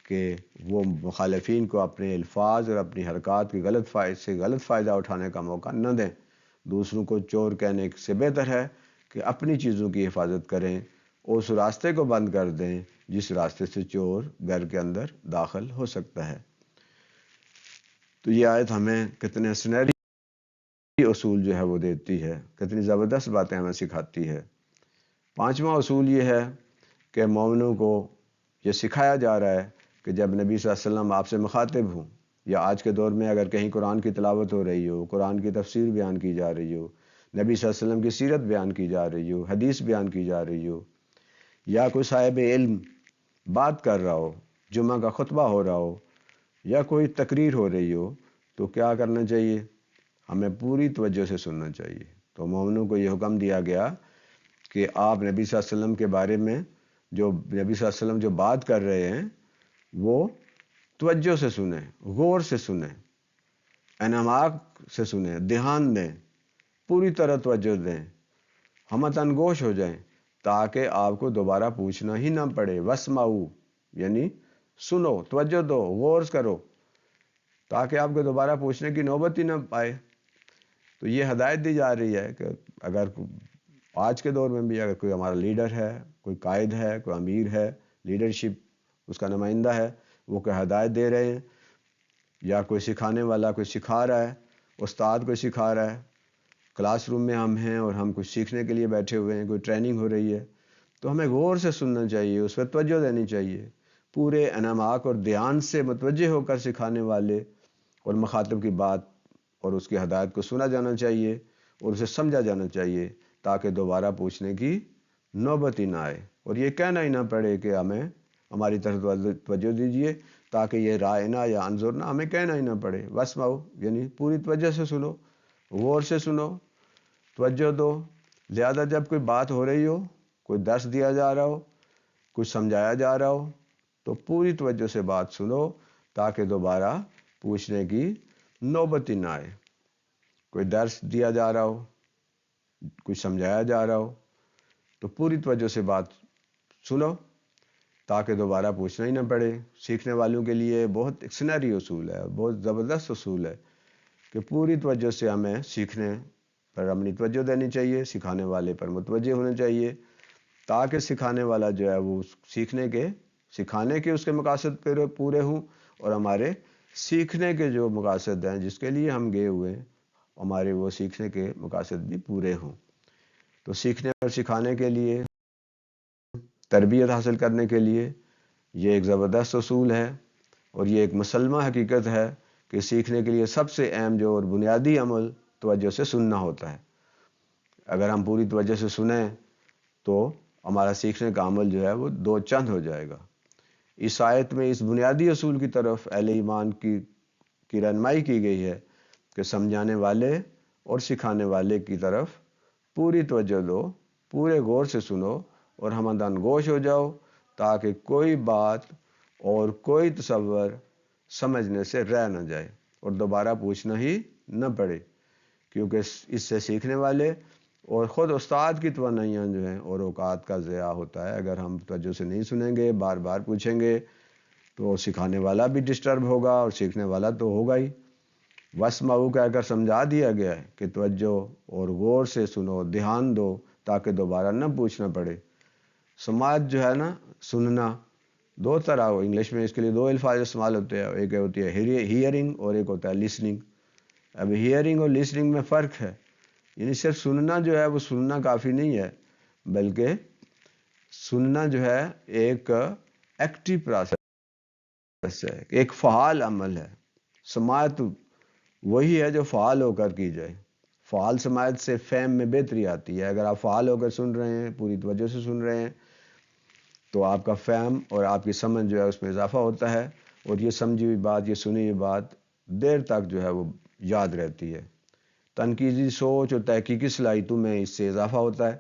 کہ وہ مخالفین کو اپنے الفاظ اور اپنی حرکات کی غلط فائدہ اٹھانے کا موقع نہ دیں۔ دوسروں کو چور کہنے سے بہتر ہے کہ اپنی چیزوں کی حفاظت کریں، اس راستے کو بند کر دیں جس راستے سے چور گھر کے اندر داخل ہو سکتا ہے۔ تو یہ آیت ہمیں کتنے سنہری اصول جو ہے وہ دیتی ہے، کتنی زبردست باتیں ہمیں سکھاتی ہے۔ پانچواں اصول یہ ہے کہ مومنوں کو یہ سکھایا جا رہا ہے کہ جب نبی صلی اللہ علیہ وسلم آپ سے مخاطب ہوں، یا آج کے دور میں اگر کہیں قرآن کی تلاوت ہو رہی ہو، قرآن کی تفسیر بیان کی جا رہی ہو، نبی صلی اللہ علیہ وسلم کی سیرت بیان کی جا رہی ہو، حدیث بیان کی جا رہی ہو، یا کوئی صاحب علم بات کر رہا ہو، جمعہ کا خطبہ ہو رہا ہو، یا کوئی تقریر ہو رہی ہو، تو کیا کرنا چاہیے؟ ہمیں پوری توجہ سے سننا چاہیے۔ تو مومنوں کو یہ حکم دیا گیا کہ آپ نبی صلی اللہ علیہ وسلم کے بارے میں جو نبی صلی اللہ علیہ وسلم جو بات کر رہے ہیں وہ توجہ سے سنیں، غور سے سنیں، انعماق سے سنیں، دھیان دیں، پوری طرح توجہ دیں، ہمت انگوش ہو جائیں، تاکہ آپ کو دوبارہ پوچھنا ہی نہ پڑے۔ واسمعوا یعنی سنو، توجہ دو، غور کرو، تاکہ آپ کو دوبارہ پوچھنے کی نوبت ہی نہ آئے۔ تو یہ ہدایت دی جا رہی ہے کہ اگر آج کے دور میں بھی اگر کوئی ہمارا لیڈر ہے، کوئی قائد ہے، کوئی امیر ہے، لیڈرشپ اس کا نمائندہ ہے، وہ کوئی ہدایت دے رہے ہیں یا کوئی سکھانے والا کوئی سکھا رہا ہے، استاد کوئی سکھا رہا ہے، کلاس روم میں ہم ہیں اور ہم کچھ سیکھنے کے لیے بیٹھے ہوئے ہیں، کوئی ٹریننگ ہو رہی ہے، تو ہمیں غور سے سننا چاہیے، اس پہ توجہ دینی چاہیے، پورے انعماق اور دھیان سے متوجہ ہو کر سکھانے والے اور مخاطب کی بات اور اس کی ہدایت کو سنا جانا چاہیے اور اسے سمجھا جانا چاہیے، تاکہ دوبارہ پوچھنے کی نوبت ہی نہ آئے اور یہ کہنا ہی نہ پڑے کہ ہمیں ہماری طرف توجہ دیجیے، تاکہ یہ رائنا یا انظرنا ہمیں کہنا ہی نہ پڑے۔ واسمعوا یعنی پوری توجہ سے سنو، غور سے سنو، توجہ دو، لہذا جب کوئی بات ہو رہی ہو، کوئی درس دیا جا رہا ہو، کچھ سمجھایا جا رہا ہو، تو پوری توجہ سے بات سنو تاکہ دوبارہ پوچھنے کی نوبت ہی نہ آئے۔ کوئی درس دیا جا رہا ہو، کچھ سمجھایا جا رہا ہو، تو پوری توجہ سے بات سنو تاکہ دوبارہ پوچھنا ہی نہ پڑے۔ سیکھنے والوں کے لیے بہت ایک سنہری اصول ہے، بہت زبردست اصول ہے کہ پوری توجہ سے ہمیں سیکھنے پر اپنی توجہ دینی چاہیے، سکھانے والے پر متوجہ ہونا چاہیے، تاکہ سکھانے والا جو ہے وہ سکھانے کے اس کے مقاصد پورے ہوں اور ہمارے سیکھنے کے جو مقاصد ہیں جس کے لیے ہم گئے ہوئے ہیں، ہمارے وہ سیکھنے کے مقاصد بھی پورے ہوں۔ تو سیکھنے اور سکھانے کے لیے، تربیت حاصل کرنے کے لیے یہ ایک زبردست اصول ہے اور یہ ایک مسلمہ حقیقت ہے کہ سیکھنے کے لیے سب سے اہم جو اور بنیادی عمل توجہ سے سننا ہوتا ہے۔ اگر ہم پوری توجہ سے سنیں تو ہمارا سیکھنے کا عمل جو ہے وہ دو چند ہو جائے گا۔ اس آیت میں اس بنیادی اصول کی طرف اہل ایمان کی رہنمائی کی گئی ہے کہ سمجھانے والے اور سکھانے والے کی طرف پوری توجہ دو، پورے غور سے سنو اور ہمدان گوش ہو جاؤ، تاکہ کوئی بات اور کوئی تصور سمجھنے سے رہ نہ جائے اور دوبارہ پوچھنا ہی نہ پڑے، کیونکہ اس سے سیکھنے والے اور خود استاد کی توانائیاں جو ہیں اور اوقات کا ضیاع ہوتا ہے۔ اگر ہم توجہ سے نہیں سنیں گے، بار بار پوچھیں گے، تو سکھانے والا بھی ڈسٹرب ہوگا اور سیکھنے والا تو ہوگا ہی۔ واسمعوا کہہ کر سمجھا دیا گیا ہے کہ توجہ اور غور سے سنو، دھیان دو، تاکہ دوبارہ نہ پوچھنا پڑے۔ سماعت جو ہے نا، سننا، دو طرح ہو، انگلش میں اس کے لیے دو الفاظ استعمال ہوتے ہیں، ایک ہوتی ہے ہیئرنگ اور ایک ہوتا ہے لسننگ۔ اب ہیئرنگ اور لسننگ میں فرق ہے، یعنی صرف سننا جو ہے وہ سننا کافی نہیں ہے، بلکہ سننا جو ہے ایک ایکٹیو پروسیس ہے، ایک فعال عمل ہے۔ سماعت وہی ہے جو فعال ہو کر کی جائے۔ فعال سماعت سے فہم میں بہتری آتی ہے۔ اگر آپ فعال ہو کر سن رہے ہیں، پوری توجہ سے سن رہے ہیں، تو آپ کا فہم اور آپ کی سمجھ جو ہے اس میں اضافہ ہوتا ہے اور یہ سمجھی ہوئی بات، یہ سنی ہوئی بات دیر تک جو ہے وہ یاد رہتی ہے۔ تنقیدی سوچ اور تحقیقی صلاحیتوں میں اس سے اضافہ ہوتا ہے،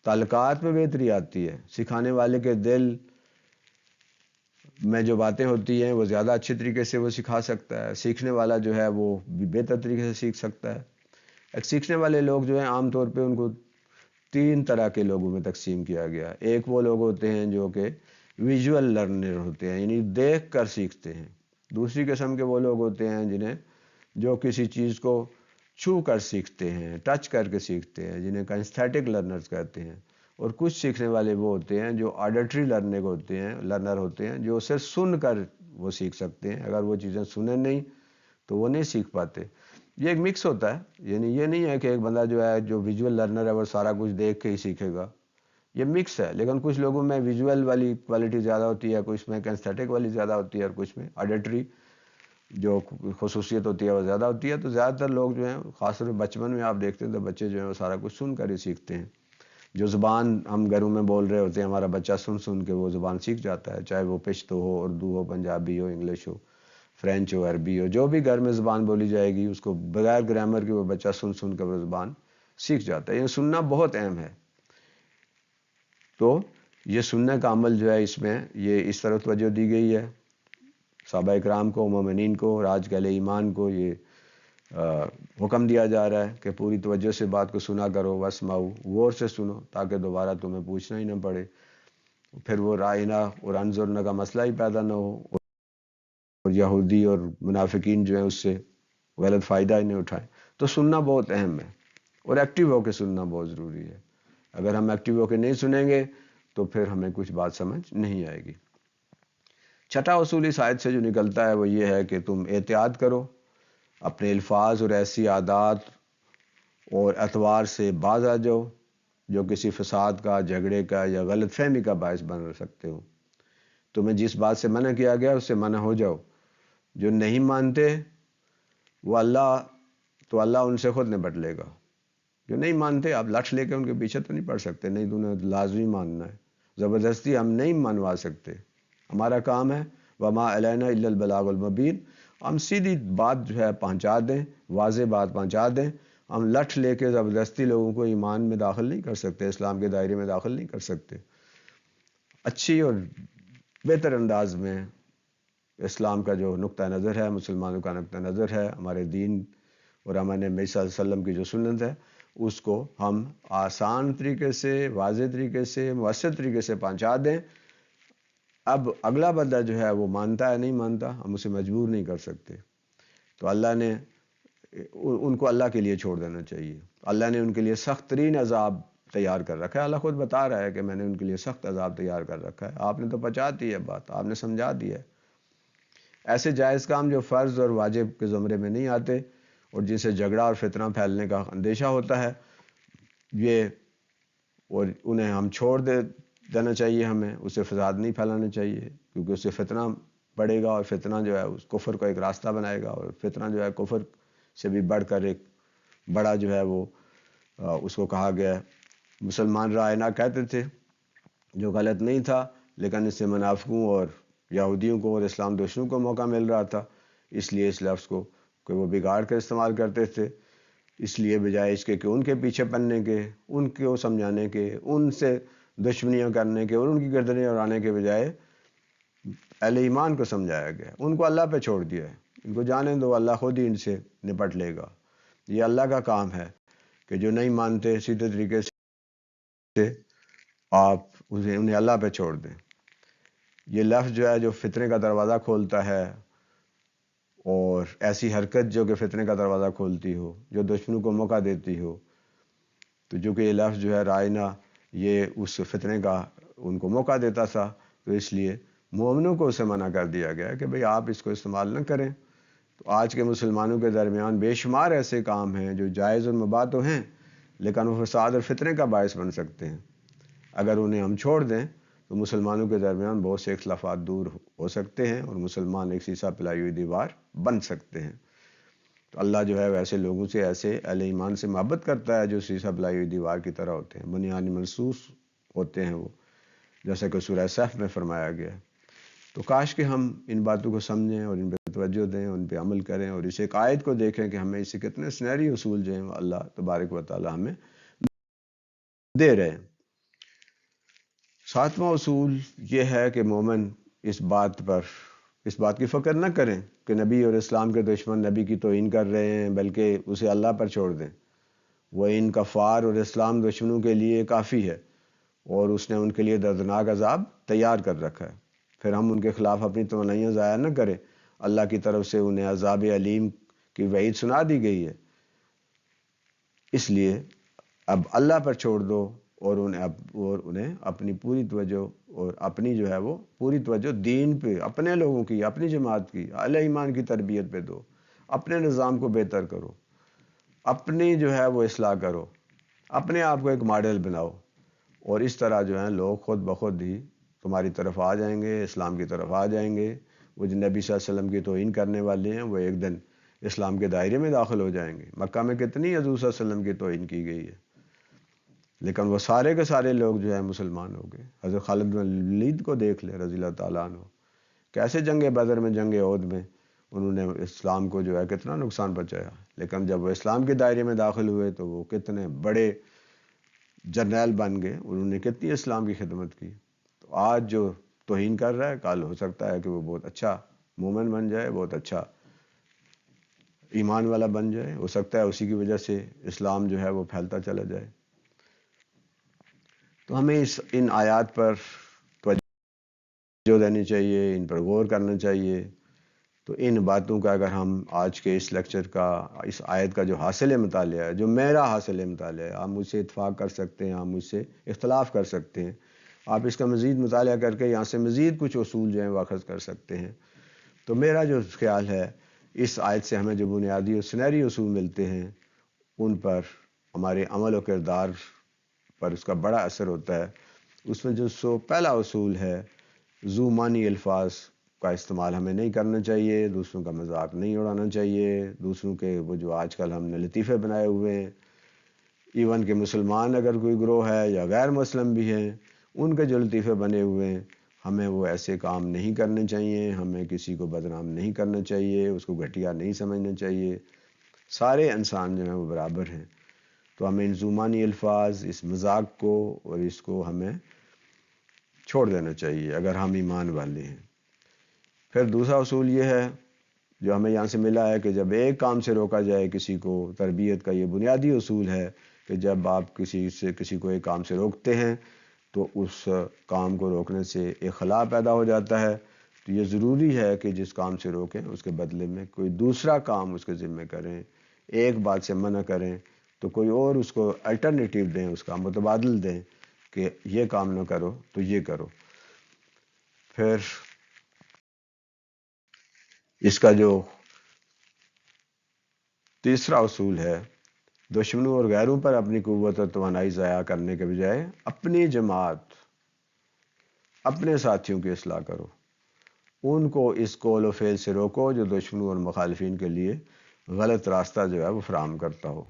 تعلقات میں بہتری آتی ہے، سکھانے والے کے دل میں جو باتیں ہوتی ہیں وہ زیادہ اچھے طریقے سے وہ سکھا سکتا ہے، سیکھنے والا جو ہے وہ بھی بہتر طریقے سے سیکھ سکتا ہے۔ ایک سیکھنے والے لوگ جو ہیں عام طور پہ ان کو تین طرح کے لوگوں میں تقسیم کیا گیا۔ ایک وہ لوگ ہوتے ہیں جو کہ ویژول لرنر ہوتے ہیں، یعنی دیکھ کر سیکھتے ہیں۔ دوسری قسم کے وہ لوگ ہوتے ہیں جو کسی چیز کو چھو کر سیکھتے ہیں، ٹچ کر کے سیکھتے ہیں، جنہیں کائنستھیٹک لرنرز کہتے ہیں۔ اور کچھ سیکھنے والے وہ ہوتے ہیں جو آڈیٹری لرنر ہوتے ہیں، جو صرف سن کر وہ سیکھ سکتے ہیں، اگر وہ چیزیں سنیں نہیں تو وہ نہیں سیکھ پاتے۔ یہ ایک مکس ہوتا ہے، یعنی یہ نہیں ہے کہ ایک بندہ جو ہے جو ویژول لرنر ہے وہ سارا کچھ دیکھ کے ہی سیکھے گا، یہ مکس ہے۔ لیکن کچھ لوگوں میں ویژول والی کوالٹی زیادہ ہوتی ہے، کچھ میں کائنستھیٹک والی زیادہ ہوتی ہے اور کچھ میں آڈیٹری جو خصوصیت ہوتی ہے وہ زیادہ ہوتی ہے۔ تو زیادہ تر لوگ جو ہیں، خاص طور پہ بچپن میں آپ دیکھتے ہیں تو بچے جو ہیں وہ سارا کچھ سن کر ہی سیکھتے ہیں۔ جو زبان ہم گھروں میں بول رہے ہوتے ہیں، ہمارا بچہ سن کے وہ زبان سیکھ جاتا ہے، چاہے وہ پشتو ہو، اردو ہو، پنجابی ہو، انگلش ہو، فرینچ ہو، عربی ہو، جو بھی گھر میں زبان بولی جائے گی اس کو بغیر گرامر کے وہ بچہ سن کے وہ زبان سیکھ جاتا ہے۔ یہ سننا بہت اہم ہے۔ تو یہ سننے کا عمل جو ہے اس میں یہ اس طرح توجہ دی گئی ہے صحابہ اکرام کو، مومنین کو اور آج کے اہل ایمان کو یہ حکم دیا جا رہا ہے کہ پوری توجہ سے بات کو سنا کرو، واسمعوا، غور سے سنو، تاکہ دوبارہ تمہیں پوچھنا ہی نہ پڑے، پھر وہ رائنا اور انظرنا کا مسئلہ ہی پیدا نہ ہو۔ اور یہودی اور منافقین جو ہیں اس سے غلط فائدہ ہی نہیں اٹھائیں. تو سننا بہت اہم ہے اور ایکٹیو ہو کے سننا بہت ضروری ہے. اگر ہم ایکٹیو ہو کے نہیں سنیں گے تو پھر ہمیں کچھ بات سمجھ نہیں آئے گی. چھٹا اصول اس آیت سے جو نکلتا ہے وہ یہ ہے کہ تم احتیاط کرو، اپنے الفاظ اور ایسی عادات اور اطوار سے باز آ جاؤ جو کسی فساد کا، جھگڑے کا یا غلط فہمی کا باعث بن سکتے ہو. تمہیں جس بات سے منع کیا گیا اس سے منع ہو جاؤ. جو نہیں مانتے وہ اللہ ان سے خود نپٹ لے گا. جو نہیں مانتے آپ لٹھ لے کے ان کے پیچھے تو نہیں پڑ سکتے، نہیں تمہیں لازمی ماننا ہے. زبردستی ہم نہیں منوا سکتے. ہمارا کام ہے وما علینا الا البلاغ المبین. ہم سیدھی بات جو ہے پہنچا دیں، واضح بات پہنچا دیں. ہم لٹھ لے کے زبردستی لوگوں کو ایمان میں داخل نہیں کر سکتے، اسلام کے دائرے میں داخل نہیں کر سکتے. اچھی اور بہتر انداز میں اسلام کا جو نقطہ نظر ہے، مسلمانوں کا نقطہ نظر ہے، ہمارے دین اور ہمارے نبی صلی اللہ علیہ وسلم کی جو سنت ہے اس کو ہم آسان طریقے سے، واضح طریقے سے، مؤثر طریقے سے پہنچا دیں. اب اگلا بندہ جو ہے وہ مانتا ہے نہیں مانتا، ہم اسے مجبور نہیں کر سکتے. تو اللہ نے ان کو اللہ کے لیے چھوڑ دینا چاہیے. اللہ نے ان کے لیے سخت ترین عذاب تیار کر رکھا ہے. اللہ خود بتا رہا ہے کہ میں نے ان کے لیے سخت عذاب تیار کر رکھا ہے. آپ نے تو پہنچا دی ہے بات، آپ نے سمجھا دی ہے. ایسے جائز کام جو فرض اور واجب کے زمرے میں نہیں آتے اور جن سے جھگڑا اور فتنہ پھیلنے کا اندیشہ ہوتا ہے، یہ اور انہیں ہم چھوڑ دینا چاہیے. ہمیں اسے فساد نہیں پھیلانا چاہیے، کیونکہ اس سے فتنہ بڑھے گا اور فتنہ جو ہے اس کفر کو ایک راستہ بنائے گا. اور فتنہ جو ہے کفر سے بھی بڑھ کر ایک بڑا جو ہے وہ اس کو کہا گیا ہے. مسلمان رائے نہ کہتے تھے جو غلط نہیں تھا، لیکن اس سے منافقوں اور یہودیوں کو اور اسلام دشمنوں کو موقع مل رہا تھا. اس لیے اس لفظ کو کہ وہ بگاڑ کر استعمال کرتے تھے. اس لیے بجائے اس کے کہ ان کے پیچھے پڑنے کے، ان کو سمجھانے کے، ان سے دشمنیاں کرنے کے اور ان کی گردنیں اڑانے کے بجائے اہل ایمان کو سمجھایا گیا. ان کو اللہ پہ چھوڑ دیا ہے. ان کو جانے دو، اللہ خود ہی ان سے نپٹ لے گا. یہ اللہ کا کام ہے کہ جو نہیں مانتے سیدھے طریقے سے آپ انہیں اللہ پہ چھوڑ دیں. یہ لفظ جو ہے جو فتنے کا دروازہ کھولتا ہے اور ایسی حرکت جو کہ فتنے کا دروازہ کھولتی ہو، جو دشمنوں کو موقع دیتی ہو، تو جو کہ یہ لفظ جو ہے رائنا یہ اس فتنے کا ان کو موقع دیتا تھا، تو اس لیے مومنوں کو اسے منع کر دیا گیا کہ بھئی آپ اس کو استعمال نہ کریں. تو آج کے مسلمانوں کے درمیان بے شمار ایسے کام ہیں جو جائز اور مباح تو ہیں، لیکن وہ فساد اور فتنے کا باعث بن سکتے ہیں. اگر انہیں ہم چھوڑ دیں تو مسلمانوں کے درمیان بہت سے اختلافات دور ہو سکتے ہیں اور مسلمان ایک سیسا پلائی ہوئی دیوار بن سکتے ہیں. تو اللہ جو ہے ویسے لوگوں سے، ایسے اہل ایمان سے محبت کرتا ہے جو سیسا پلائی ہوئی دیوار کی طرح ہوتے ہیں، بنیانی منصوص ہوتے ہیں وہ، جیسا کہ سورہ صف میں فرمایا گیا ہے. تو کاش کہ ہم ان باتوں کو سمجھیں اور ان پہ توجہ دیں، ان پہ عمل کریں اور اس ایک آیت کو دیکھیں کہ ہمیں اسے کتنے سنہری اصول جو ہیں اللہ تبارک و تعالی ہمیں دے رہے ہیں. ساتواں اصول یہ ہے کہ مومن اس بات کی فکر نہ کریں کہ نبی اور اسلام کے دشمن نبی کی توہین کر رہے ہیں، بلکہ اسے اللہ پر چھوڑ دیں. وہ ان کفار اور اسلام دشمنوں کے لیے کافی ہے اور اس نے ان کے لیے دردناک عذاب تیار کر رکھا ہے. پھر ہم ان کے خلاف اپنی توانائیاں ضائع نہ کریں. اللہ کی طرف سے انہیں عذاب علیم کی وعید سنا دی گئی ہے. اس لیے اب اللہ پر چھوڑ دو اور انہیں اپنی پوری توجہ اور اپنی جو ہے وہ پوری توجہ دین پہ، اپنے لوگوں کی، اپنی جماعت کی، اہل ایمان کی تربیت پہ دو. اپنے نظام کو بہتر کرو، اپنی جو ہے وہ اصلاح کرو، اپنے آپ کو ایک ماڈل بناؤ. اور اس طرح جو ہے لوگ خود بخود ہی تمہاری طرف آ جائیں گے، اسلام کی طرف آ جائیں گے. وہ جو نبی صلی اللہ علیہ وسلم کی توہین کرنے والے ہیں وہ ایک دن اسلام کے دائرے میں داخل ہو جائیں گے. مکہ میں کتنی حضور صلی اللہ علیہ وسلم کی توہین کی گئی ہے، لیکن وہ سارے کے سارے لوگ جو ہیں مسلمان ہو گئے. حضرت خالد بن ولید کو دیکھ لیں رضی اللہ تعالیٰ عنہ، کیسے جنگ بدر میں، جنگ احد میں انہوں نے اسلام کو جو ہے کتنا نقصان پہنچایا. لیکن جب وہ اسلام کے دائرے میں داخل ہوئے تو وہ کتنے بڑے جرنیل بن گئے، انہوں نے کتنی اسلام کی خدمت کی. تو آج جو توہین کر رہا ہے کل ہو سکتا ہے کہ وہ بہت اچھا مومن بن جائے، بہت اچھا ایمان والا بن جائے. ہو سکتا ہے اسی کی وجہ سے اسلام جو ہے وہ پھیلتا چلا جائے. تو ہمیں ان آیات پر توجہ دینی چاہیے، ان پر غور کرنا چاہیے. تو ان باتوں کا اگر ہم آج کے اس لیکچر کا، اس آیت کا جو حاصل مطالعہ ہے، جو میرا حاصل مطالعہ ہے، آپ مجھ سے اتفاق کر سکتے ہیں، آپ مجھ سے اختلاف کر سکتے ہیں، آپ اس کا مزید مطالعہ کر کے یہاں سے مزید کچھ اصول جو ہیں واخذ کر سکتے ہیں۔ تو میرا جو خیال ہے، اس آیت سے ہمیں جو بنیادی اور سنہری اصول ملتے ہیں، ان پر ہمارے عمل و کردار پر اس کا بڑا اثر ہوتا ہے۔ اس میں جو پہلا اصول ہے، ذو معنی الفاظ کا استعمال ہمیں نہیں کرنا چاہیے، دوسروں کا مذاق نہیں اڑانا چاہیے، دوسروں کے وہ جو آج کل ہم نے لطیفے بنائے ہوئے ہیں، ایون کہ مسلمان اگر کوئی گروہ ہے یا غیر مسلم بھی ہیں، ان کے جو لطیفے بنے ہوئے ہیں، ہمیں وہ ایسے کام نہیں کرنے چاہیے، ہمیں کسی کو بدنام نہیں کرنا چاہیے، اس کو گھٹیا نہیں سمجھنا چاہیے۔ سارے انسان جو ہیں وہ برابر ہیں۔ تو ہمیں ان زبانی الفاظ، اس مذاق کو اور اس کو ہمیں چھوڑ دینا چاہیے اگر ہم ایمان والے ہیں۔ پھر دوسرا اصول یہ ہے جو ہمیں یہاں سے ملا ہے کہ جب ایک کام سے روکا جائے کسی کو، تربیت کا یہ بنیادی اصول ہے کہ جب آپ کسی کو ایک کام سے روکتے ہیں تو اس کام کو روکنے سے ایک خلا پیدا ہو جاتا ہے۔ تو یہ ضروری ہے کہ جس کام سے روکیں اس کے بدلے میں کوئی دوسرا کام اس کے ذمہ کریں، ایک بات سے منع کریں تو کوئی اور اس کو الٹرنیٹیو دیں، اس کا متبادل دیں کہ یہ کام نہ کرو تو یہ کرو۔ پھر اس کا جو تیسرا اصول ہے، دشمنوں اور غیروں پر اپنی قوت اور توانائی ضائع کرنے کے بجائے اپنی جماعت، اپنے ساتھیوں کی اصلاح کرو، ان کو اس قول و فعل سے روکو جو دشمنوں اور مخالفین کے لیے غلط راستہ جو ہے وہ فراہم کرتا ہو۔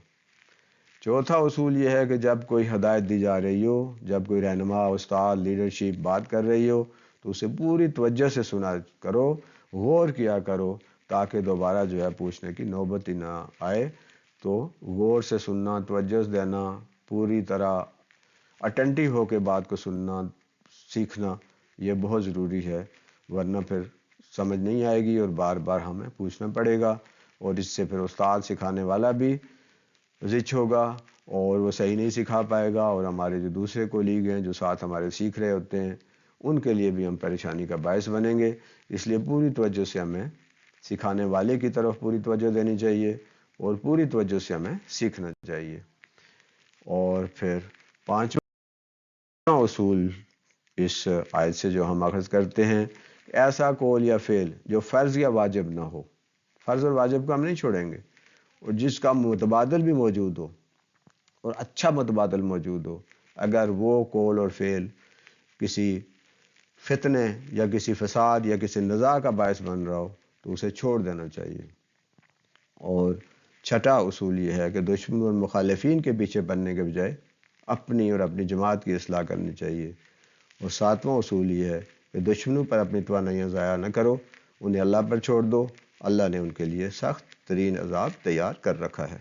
چوتھا اصول یہ ہے کہ جب کوئی ہدایت دی جا رہی ہو، جب کوئی رہنما، استاد، لیڈرشپ بات کر رہی ہو تو اسے پوری توجہ سے سنا کرو، غور کیا کرو، تاکہ دوبارہ جو ہے پوچھنے کی نوبت ہی نہ آئے۔ تو غور سے سننا، توجہ دینا، پوری طرح اٹینٹیو ہو کے بات کو سننا سیکھنا، یہ بہت ضروری ہے، ورنہ پھر سمجھ نہیں آئے گی اور بار بار ہمیں پوچھنا پڑے گا، اور اس سے پھر استاد سکھانے والا بھی زچ ہوگا اور وہ صحیح نہیں سکھا پائے گا، اور ہمارے جو دوسرے کولیگ ہیں جو ساتھ ہمارے سیکھ رہے ہوتے ہیں ان کے لیے بھی ہم پریشانی کا باعث بنیں گے۔ اس لیے پوری توجہ سے ہمیں سکھانے والے کی طرف پوری توجہ دینی چاہیے اور پوری توجہ سے ہمیں سیکھنا چاہیے۔ اور پھر پانچواں اصول اس آیت سے جو ہم اخذ کرتے ہیں، ایسا قول یا فعل جو فرض یا واجب نہ ہو، فرض اور واجب کو ہم نہیں چھوڑیں گے، اور جس کا متبادل بھی موجود ہو اور اچھا متبادل موجود ہو، اگر وہ قول اور فعل کسی فتنے یا کسی فساد یا کسی نزاع کا باعث بن رہا ہو تو اسے چھوڑ دینا چاہیے۔ اور چھٹا اصول یہ ہے کہ دشمنوں اور مخالفین کے پیچھے پڑنے کے بجائے اپنی اور اپنی جماعت کی اصلاح کرنی چاہیے۔ اور ساتواں اصول یہ ہے کہ دشمنوں پر اپنی توانائیاں ضائع نہ کرو، انہیں اللہ پر چھوڑ دو، اللہ نے ان کے لیے سخت ترین عذاب تیار کر رکھا ہے۔